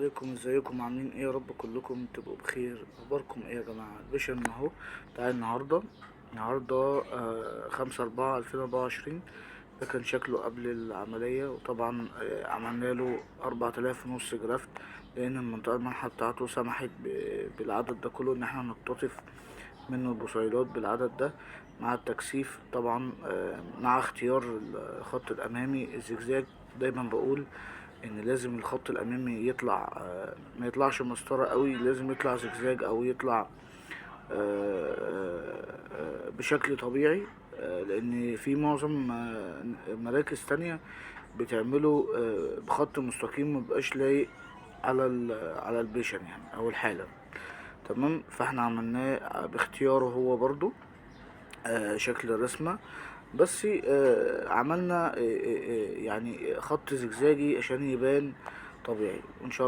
عليكم، ازيكم عاملين ايه؟ يا رب كلكم تبقوا بخير. اخباركم ايه يا جماعه؟ الباشا اهو بتاع النهارده 5/4/2024. ده كان شكله قبل العمليه، وطبعا عملنا له 4000 ونص جرافت، لان المنطقه المنحه بتاعته سمحت بالعدد ده كله ان احنا نقتطف منه البصيلات بالعدد ده، مع التكثيف طبعا، مع اختيار الخط الامامي الزجزاج. دايما بقول ان لازم الخط الامامي يطلع، ما يطلعش مسطرة قوي، لازم يطلع زجزاج او يطلع بشكل طبيعي، لان في معظم مراكز تانية بتعمله بخط مستقيم مبقاش لايق على على البيشن يعني او الحالة. تمام، فاحنا عملناه باختياره هو برضو شكل الرسمة، بس عملنا يعني خط زجزاجي عشان يبان طبيعي، وان شاء الله